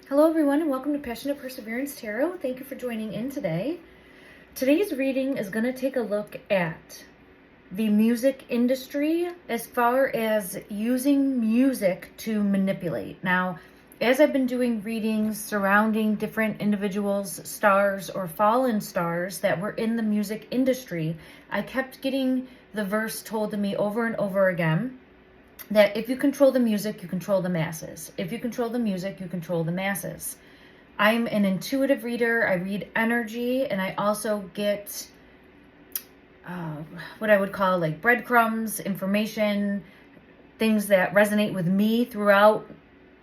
Hello everyone and welcome to Passionate Perseverance Tarot. Thank you for joining in today. Today's reading is going to take a look at the music industry as far as using music to manipulate. Now, as I've been doing readings surrounding different individuals, stars, or fallen stars that were in the music industry, I kept getting the verse told to me over and over again that if you control the music, you control the masses. If you control the music, you control the masses. I'm an intuitive reader. I read energy, and I also get what I would call like breadcrumbs, information, things that resonate with me throughout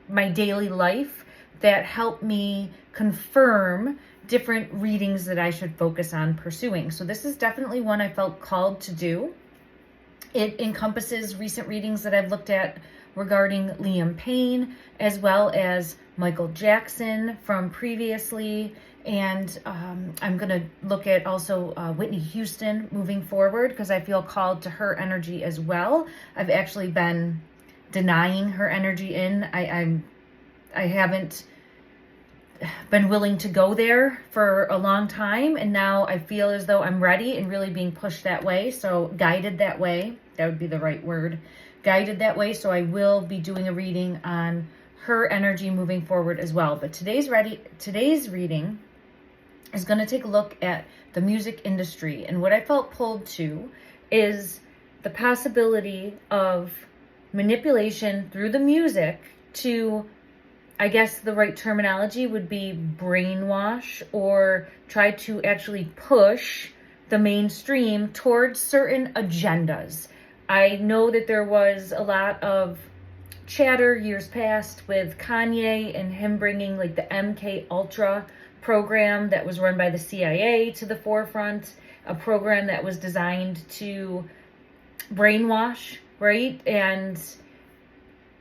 my daily life that help me confirm different readings that I should focus on pursuing. So this is definitely one I felt called to do. It encompasses recent readings that I've looked at regarding Liam Payne, as well as Michael Jackson from previously. And I'm going to look at also Whitney Houston moving forward because I feel called to her energy as well. I've actually been denying her energy in. I haven't been willing to go there for a long time, and now I feel as though I'm ready and really being pushed that way. So guided that way, that would be the right word, guided that way. So I will be doing a reading on her energy moving forward as well. But today's reading is going to take a look at the music industry, and what I felt pulled to is the possibility of manipulation through the music to, I guess the right terminology would be brainwash, or try to actually push the mainstream towards certain agendas. I know that there was a lot of chatter years past with Kanye and him bringing like the MK Ultra program that was run by the CIA to the forefront, a program that was designed to brainwash, right? And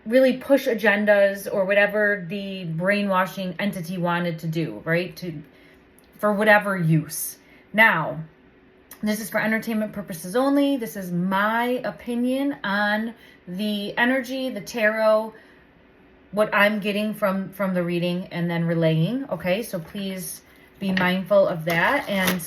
really push agendas or whatever the brainwashing entity wanted to do, right? For whatever use. Now, this is for entertainment purposes only. This is my opinion on the energy, the tarot, what I'm getting from the reading and then relaying. Okay, so please be mindful of that. And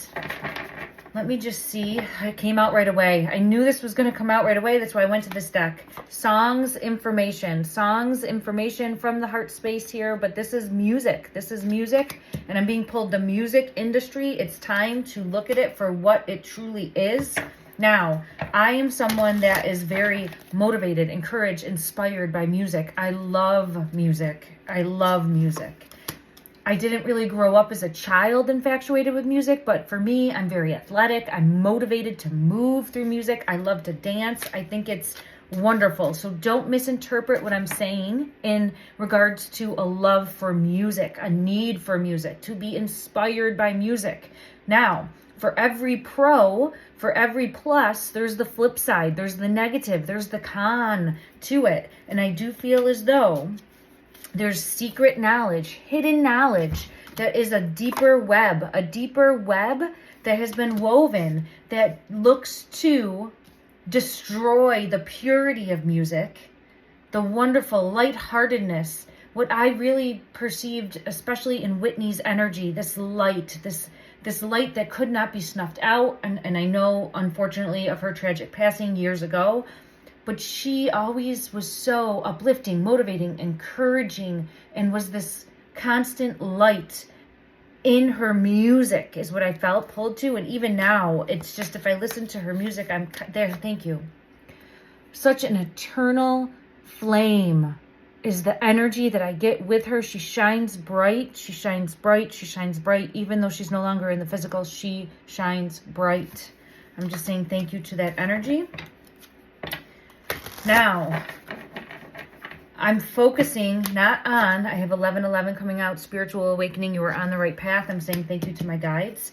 let me just see. It came out right away. I knew this was going to come out right away. That's why I went to this deck. Songs information from the heart space here. But this is music. This is music. And I'm being pulled the music industry. It's time to look at it for what it truly is. Now, I am someone that is very motivated, encouraged, inspired by music. I love music. I love music. I didn't really grow up as a child infatuated with music, but for me, I'm very athletic. I'm motivated to move through music. I love to dance. I think it's wonderful. So don't misinterpret what I'm saying in regards to a love for music, a need for music, to be inspired by music. Now, for every pro, for every plus, there's the flip side. There's the negative. There's the con to it. And I do feel as though there's secret knowledge, hidden knowledge that is a deeper web that has been woven that looks to destroy the purity of music, the wonderful lightheartedness, what I really perceived, especially in Whitney's energy, this light, this light that could not be snuffed out. And I know, unfortunately, of her tragic passing years ago, but she always was so uplifting, motivating, encouraging, and was this constant light in her music is what I felt pulled to. And even now, it's just, if I listen to her music, I'm there. Thank you. Such an eternal flame is the energy that I get with her. She shines bright. She shines bright. She shines bright. Even though she's no longer in the physical, she shines bright. I'm just saying thank you to that energy. Now, I'm focusing not on, I have 11:11 coming out, spiritual awakening, you are on the right path. I'm saying thank you to my guides.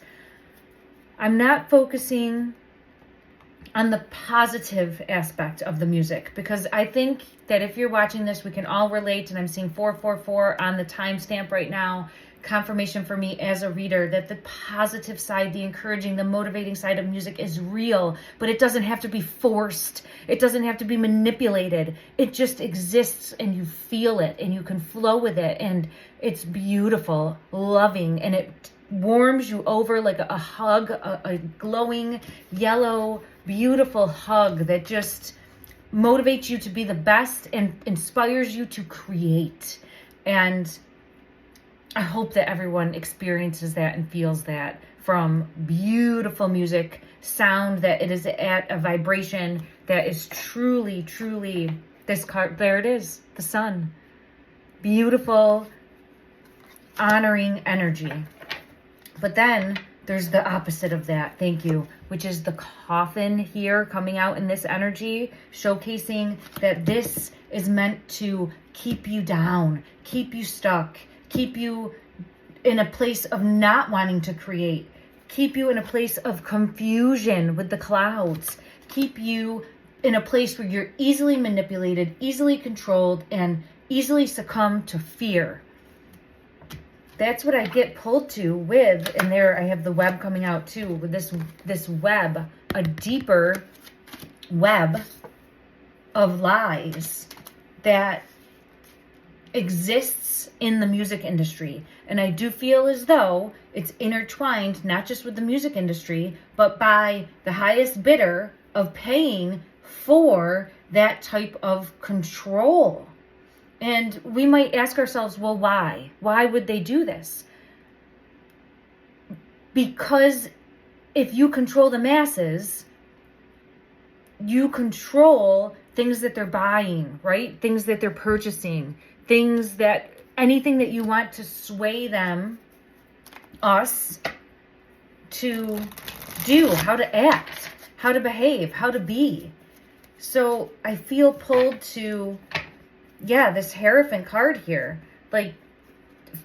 I'm not focusing on the positive aspect of the music, because I think that if you're watching this, we can all relate. And I'm seeing 444 on the timestamp right now. Confirmation for me as a reader that the positive side, the encouraging, the motivating side of music is real, but it doesn't have to be forced. It doesn't have to be manipulated. It just exists and you feel it and you can flow with it. And it's beautiful, loving, and it warms you over like a hug, a glowing yellow, beautiful hug that just motivates you to be the best and inspires you to create. And I hope that everyone experiences that and feels that from beautiful music, sound that it is at a vibration that is truly, truly this card. There it is, the sun. Beautiful, honoring energy. But then there's the opposite of that, thank you, which is the coffin here coming out in this energy, showcasing that this is meant to keep you down, keep you stuck, keep you in a place of not wanting to create, keep you in a place of confusion with the clouds, keep you in a place where you're easily manipulated, easily controlled, and easily succumb to fear. That's what I get pulled to with, and there I have the web coming out too, with this web, a deeper web of lies that exists in the music industry. And I do feel as though it's intertwined not just with the music industry, but by the highest bidder of paying for that type of control. And we might ask ourselves, well, why? Why would they do this? Because if you control the masses, you control things that they're buying, right? Things that they're purchasing, things that, anything that you want to sway them, us, to do, how to act, how to behave, how to be. So I feel pulled to, this Hierophant card here, like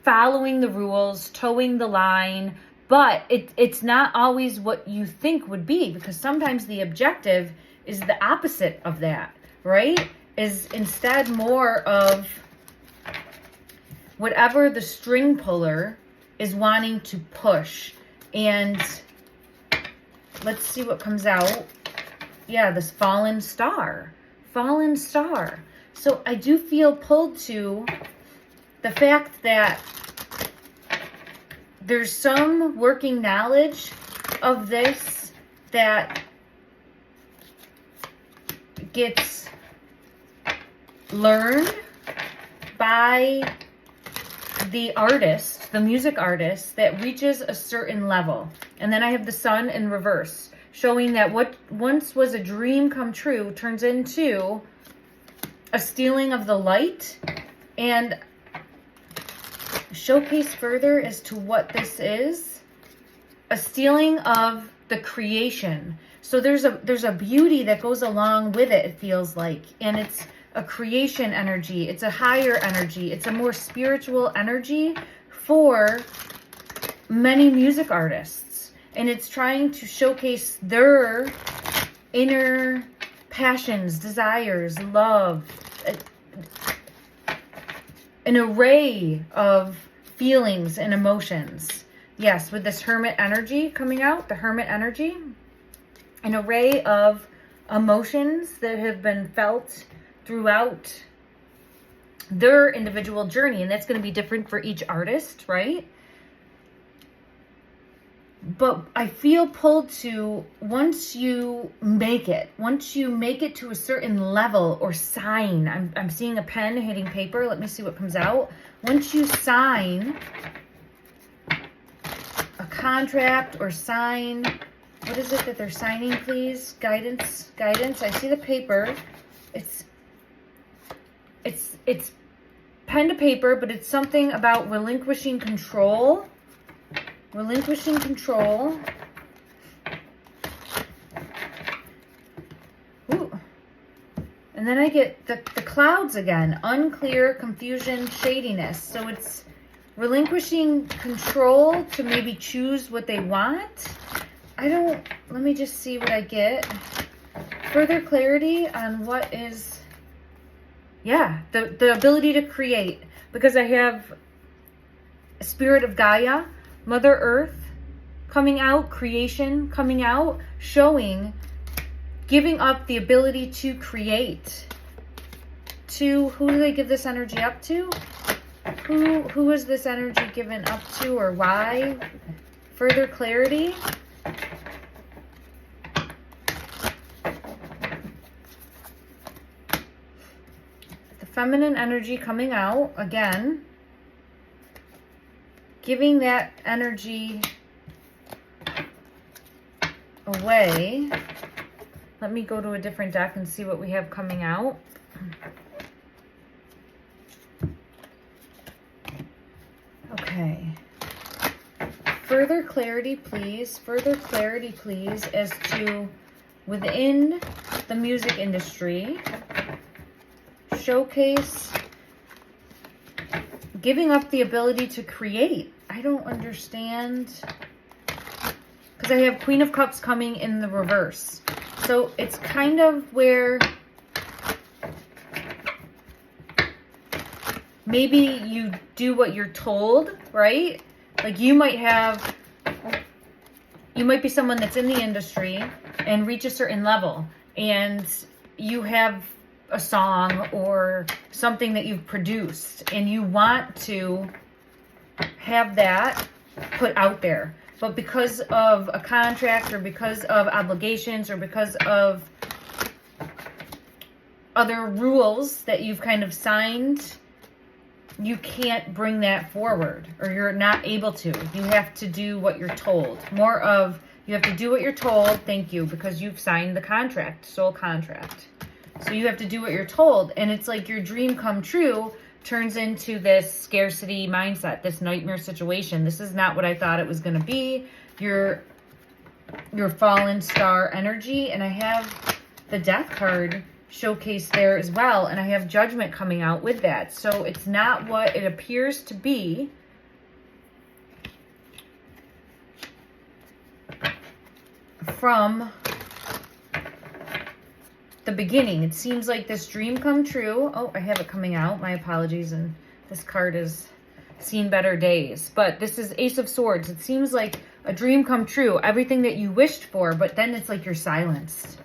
following the rules, towing the line, but it's not always what you think would be, because sometimes the objective is the opposite of that, right? Is instead more of whatever the string puller is wanting to push. And let's see what comes out. Yeah, this fallen star. Fallen star. So I do feel pulled to the fact that there's some working knowledge of this that gets learned by the artist, the music artist, that reaches a certain level. And then I have the sun in reverse, showing that what once was a dream come true turns into a stealing of the light. And showcase further as to what this is. A stealing of the creation. So there's a beauty that goes along with it, it feels like. And it's a creation energy. It's a higher energy. It's a more spiritual energy for many music artists. And it's trying to showcase their inner passions, desires, love, an array of feelings and emotions. Yes, with this Hermit energy coming out, the Hermit energy, an array of emotions that have been felt throughout their individual journey. And that's going to be different for each artist, right? But I feel pulled to, once you make it to a certain level or sign, I'm seeing a pen hitting paper. Let me see what comes out. Once you sign a contract or sign, what is it that they're signing, please? Guidance. I see the paper. It's pen to paper, but it's something about relinquishing control. Relinquishing control. Ooh. And then I get the clouds again. Unclear, confusion, shadiness. So it's relinquishing control to maybe choose what they want. Let me just see what I get. Further clarity on what is, yeah, the ability to create. Because I have Spirit of Gaia, Mother Earth coming out, creation coming out, showing, giving up the ability to create. To, who do they give this energy up to? Who is this energy given up to, or why? Further clarity. The feminine energy coming out again. Giving that energy away. Let me go to a different deck and see what we have coming out. Okay. Further clarity, please. Further clarity, please, as to within the music industry. Showcase giving up the ability to create. I don't understand. Because I have Queen of Cups coming in the reverse. So it's kind of where maybe you do what you're told, right? Like you might be someone that's in the industry and reach a certain level, and you have a song or something that you've produced and you want to have that put out there. But because of a contract or because of obligations or because of other rules that you've kind of signed, you can't bring that forward, or you're not able to. You have to do what you're told. More of, you have to do what you're told, thank you, because you've signed the contract, soul contract. So you have to do what you're told. And it's like your dream come true turns into this scarcity mindset, this nightmare situation. This is not what I thought it was going to be. Your fallen star energy. And I have the Death card showcased there as well. And I have Judgment coming out with that. So it's not what it appears to be. From the beginning. It seems like this dream come true. Oh, I have it coming out. My apologies. And this card has seen better days. But this is Ace of Swords. It seems like a dream come true. Everything that you wished for, but then it's like you're silenced.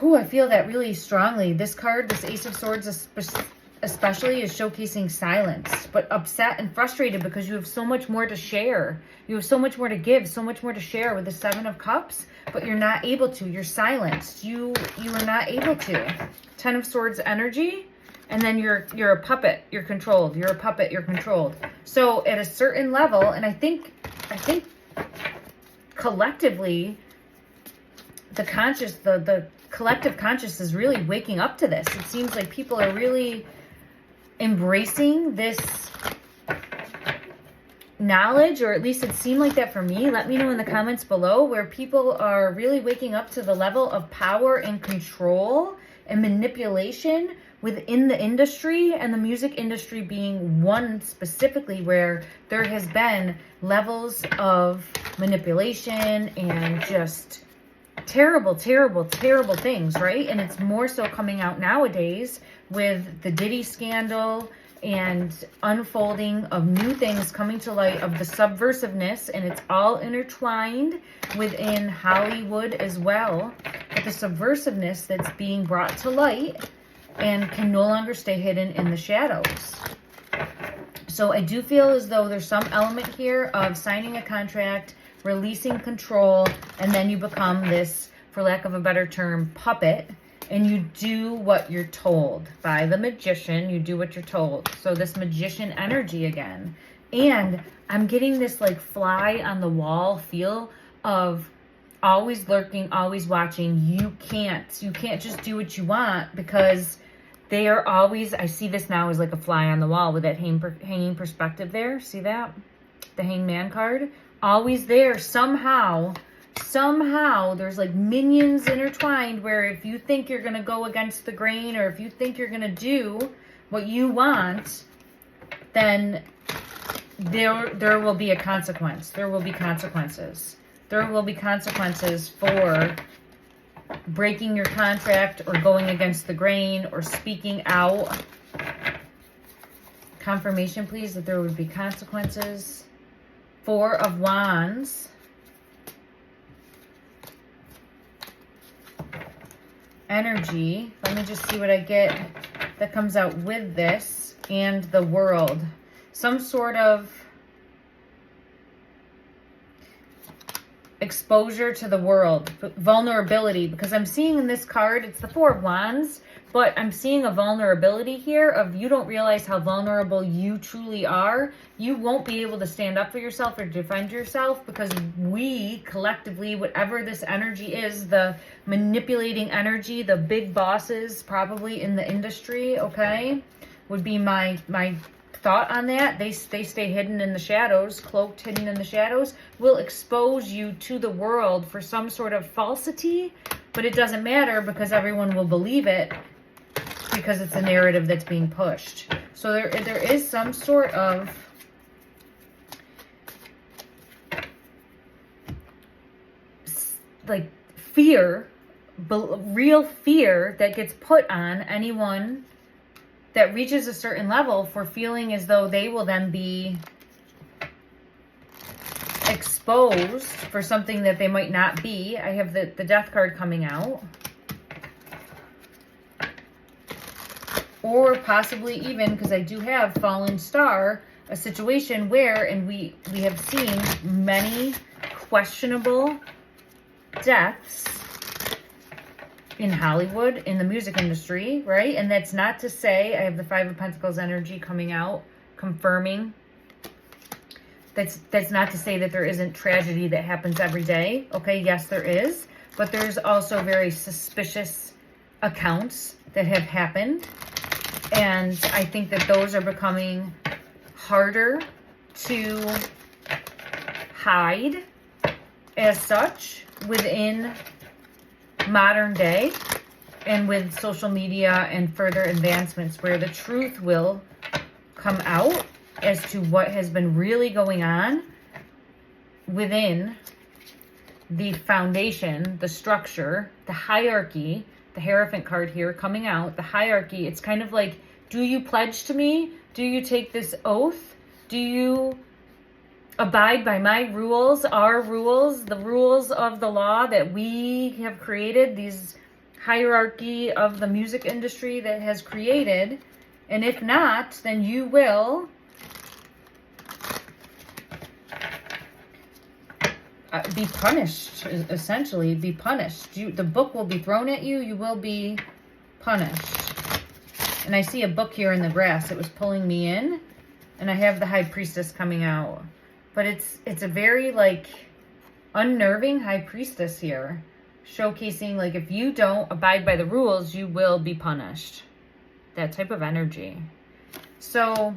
Ooh, I feel that really strongly. This card, this Ace of Swords especially, is showcasing silence, but upset and frustrated because you have so much more to share. You have so much more to give, so much more to share with the Seven of Cups, but you're not able to. You're silenced. You are not able to. Ten of Swords energy, and then you're a puppet. You're controlled. You're a puppet. You're controlled. So at a certain level, and I think collectively, the collective conscious is really waking up to this. It seems like people are really embracing this knowledge, or at least it seemed like that for me. Let me know in the comments below, where people are really waking up to the level of power and control and manipulation within the industry, and the music industry being one specifically where there has been levels of manipulation and just terrible, terrible, terrible things, right? And it's more so coming out nowadays with the Diddy scandal and unfolding of new things coming to light of the subversiveness, and it's all intertwined within Hollywood as well. But the subversiveness that's being brought to light and can no longer stay hidden in the shadows. So I do feel as though there's some element here of signing a contract, releasing control, and then you become this, for lack of a better term, puppet, and you do what you're told by the magician. You do what you're told. So this magician energy again. And I'm getting this like fly on the wall feel of always lurking, always watching. You can't just do what you want, because they are always, I see this now as like a fly on the wall with that hanging perspective there. See that? The Hangman card. Always there. Somehow there's like minions intertwined, where if you think you're going to go against the grain, or if you think you're going to do what you want, then there will be a consequence. There will be consequences. There will be consequences for breaking your contract or going against the grain or speaking out. Confirmation, please, that there would be consequences. Four of Wands. Energy. Let me just see what I get that comes out with this. And the World. Some sort of exposure to the world, vulnerability, because I'm seeing in this card, it's the Four of Wands, but I'm seeing a vulnerability here of you don't realize how vulnerable you truly are. You won't be able to stand up for yourself or defend yourself because we collectively, whatever this energy is, the manipulating energy, the big bosses probably in the industry, okay, would be my thought on that. They stay hidden in the shadows, cloaked, hidden in the shadows, will expose you to the world for some sort of falsity, but it doesn't matter because everyone will believe it because it's a narrative that's being pushed. So there is some sort of like fear, real fear that gets put on anyone that reaches a certain level for feeling as though they will then be exposed for something that they might not be. I have the Death card coming out. Or possibly even, because I do have Fallen Star, a situation where, and we have seen many questionable deaths in Hollywood, in the music industry, right? And that's not to say, I have the Five of Pentacles energy coming out, confirming. That's not to say that there isn't tragedy that happens every day. Okay, yes, there is. But there's also very suspicious accounts that have happened. And I think that those are becoming harder to hide as such within modern day and with social media and further advancements where the truth will come out as to what has been really going on within the foundation, the structure, the hierarchy, the Hierophant card here coming out, the hierarchy. It's kind of like, do you pledge to me? Do you take this oath? Do you abide by my rules, our rules, the rules of the law that we have created, these hierarchy of the music industry that has created? And if not, then you will be punished, essentially, be punished. The book will be thrown at you. You will be punished. And I see a book here in the grass. It was pulling me in. And I have the High Priestess coming out. But it's a very, like, unnerving High Priestess here. Showcasing, like, if you don't abide by the rules, you will be punished. That type of energy. So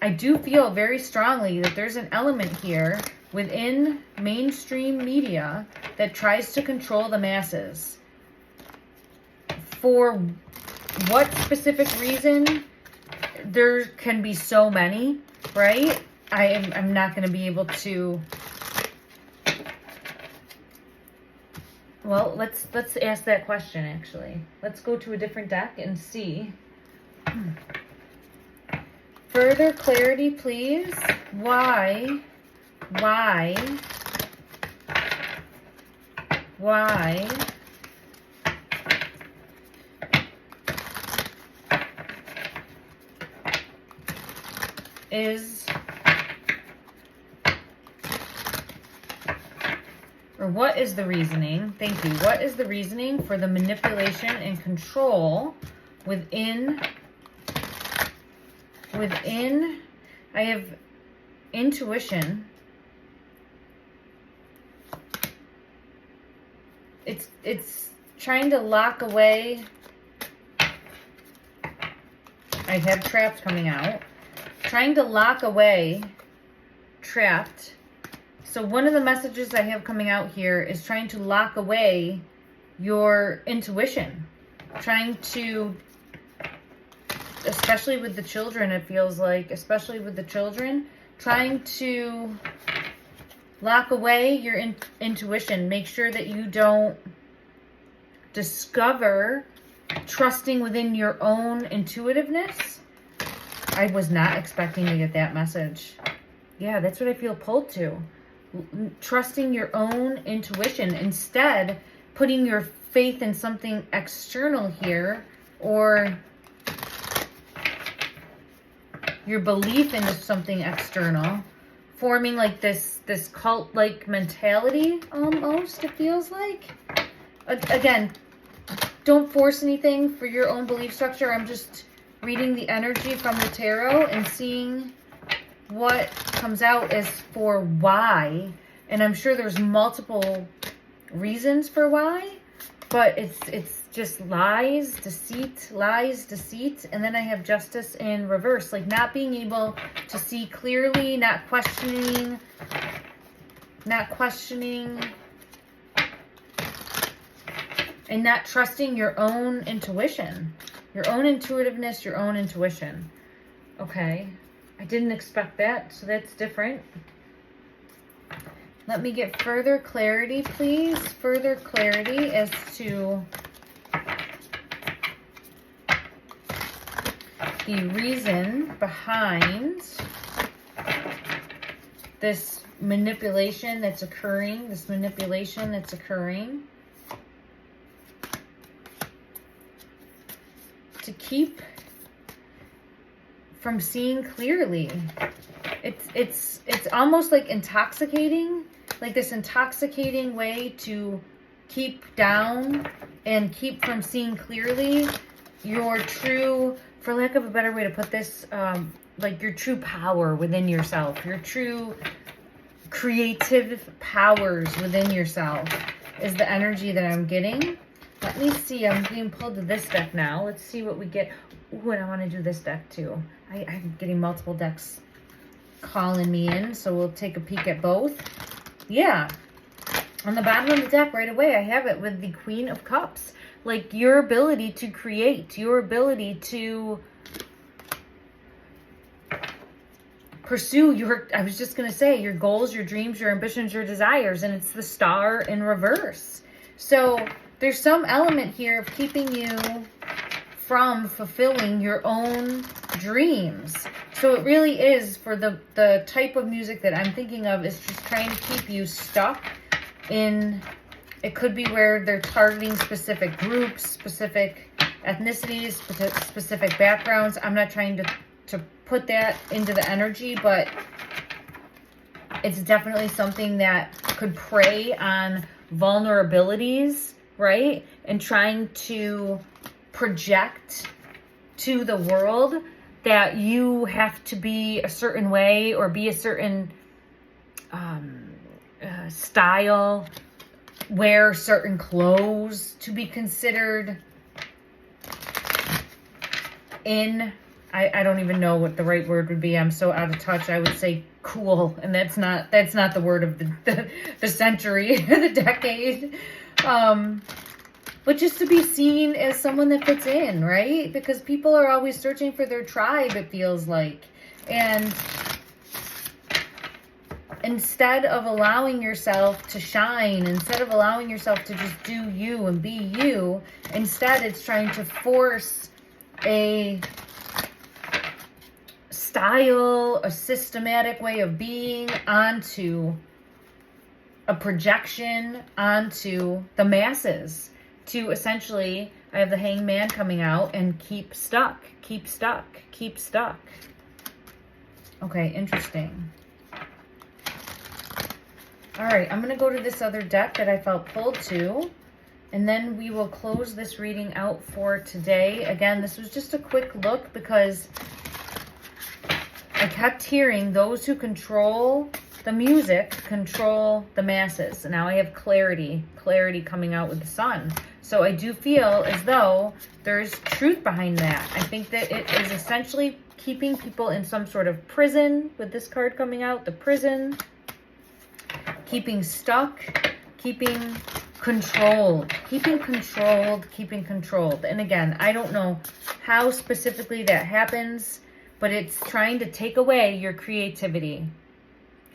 I do feel very strongly that there's an element here within mainstream media that tries to control the masses. For what specific reason? There can be so many, right? I'm not going to be able to. Well, let's ask that question, actually. Let's go to a different deck and see. Further clarity, please. Why is, or what is the reasoning? Thank you. What is the reasoning for the manipulation and control within, I have intuition. It's trying to lock away. I have trapped coming out. Trying to lock away trapped. So one of the messages I have coming out here is trying to lock away your intuition. Trying to, especially with the children, it feels like, especially with the children, trying to lock away your intuition. Make sure that you don't discover trusting within your own intuitiveness. I was not expecting to get that message. Yeah, that's what I feel pulled to. Trusting your own intuition. Instead, putting your faith in something external here, or your belief into something external, forming like this cult-like mentality almost, it feels like. Again, don't force anything for your own belief structure. I'm just reading the energy from the tarot and seeing what comes out as for why. And I'm sure there's multiple reasons for why, but it's just lies, deceit, and then I have justice in reverse, like not being able to see clearly, not questioning, and not trusting your own intuition, your own intuitiveness, your own intuition. Okay, I didn't expect that, so that's different. Let me get further clarity, please. Further clarity as to the reason behind this manipulation that's occurring, to keep from seeing clearly. It's almost like intoxicating, like this intoxicating way to keep down and keep from seeing clearly your true, for lack of a better way to put this, like your true power within yourself, your true creative powers within yourself is the energy that I'm getting. Let me see. I'm being pulled to this deck now. Let's see what we get. Ooh, and I want to do this deck too. I'm getting multiple decks calling me in, so we'll take a peek at both. Yeah. On the bottom of the deck right away, I have it with the Queen of Cups. Like your ability to create, your ability to pursue your, I was just going to say, your goals, your dreams, your ambitions, your desires, and it's the Star in reverse. So there's some element here of keeping you from fulfilling your own dreams. So it really is, for the type of music that I'm thinking of, is just trying to keep you stuck in, it could be where they're targeting specific groups, specific ethnicities, specific backgrounds. I'm not trying to put that into the energy, but it's definitely something that could prey on vulnerabilities, right? And trying to project to the world that you have to be a certain way or be a certain style, wear certain clothes to be considered in, I don't even know what the right word would be. I'm so out of touch. I would say cool, and that's not the word of the century, the decade. But just to be seen as someone that fits in, right? Because people are always searching for their tribe, it feels like. And instead of allowing yourself to shine, instead of allowing yourself to just do you and be you, instead it's trying to force a style, a systematic way of being onto a projection, onto the masses, to essentially, I have the Hangman coming out, and keep stuck. Okay, interesting. All right, I'm going to go to this other deck that I felt pulled to, and then we will close this reading out for today. Again, this was just a quick look because I kept hearing those who control the music control the masses. And now I have clarity coming out with the Sun. So I do feel as though there's truth behind that. I think that it is essentially keeping people in some sort of prison, with this card coming out, the prison, keeping stuck, keeping controlled. And again, I don't know how specifically that happens, but it's trying to take away your creativity.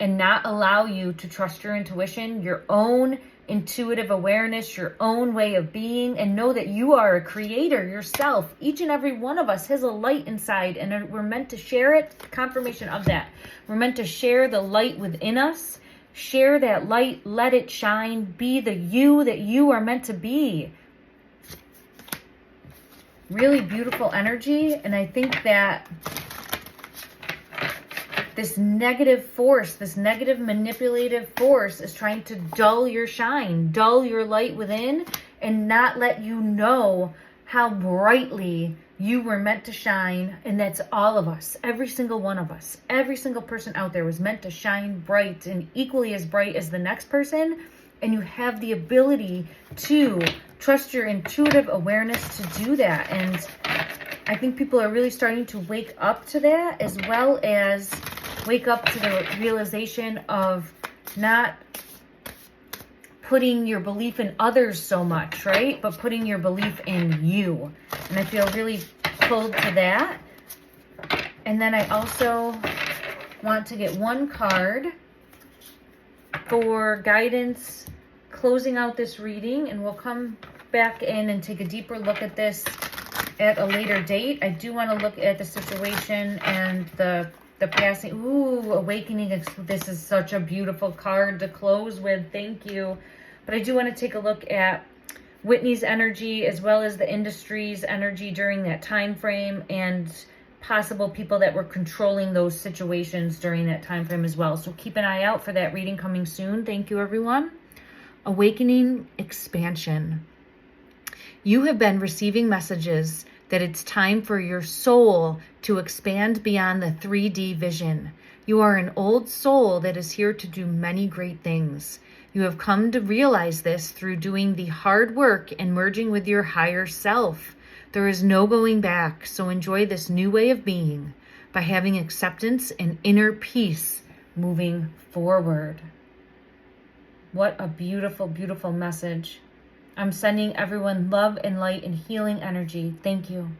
and not allow you to trust your intuition, your own intuitive awareness, your own way of being, and know that you are a creator yourself. Each and every one of us has a light inside, and we're meant to share it. Confirmation of that. We're meant to share the light within us. Share that light, let it shine, be the you that you are meant to be. Really beautiful energy, and I think that this negative force, this negative manipulative force is trying to dull your shine, dull your light within, and not let you know how brightly you were meant to shine. And that's all of us, every single one of us, every single person out there was meant to shine bright and equally as bright as the next person. And you have the ability to trust your intuitive awareness to do that. And I think people are really starting to wake up to that, as well as wake up to the realization of not putting your belief in others so much, right? But putting your belief in you. And I feel really pulled to that. And then I also want to get one card for guidance closing out this reading, and we'll come back in and take a deeper look at this at a later date. I do want to look at the situation and the passing. Ooh, awakening. This is such a beautiful card to close with. Thank you. But I do want to take a look at Whitney's energy, as well as the industry's energy during that time frame, and possible people that were controlling those situations during that time frame as well. So keep an eye out for that reading coming soon. Thank you, everyone. Awakening expansion. You have been receiving messages that it's time for your soul to expand beyond the 3D vision. You are an old soul that is here to do many great things. You have come to realize this through doing the hard work and merging with your higher self. There is no going back, so enjoy this new way of being by having acceptance and inner peace moving forward. What a beautiful, beautiful message. I'm sending everyone love and light and healing energy. Thank you.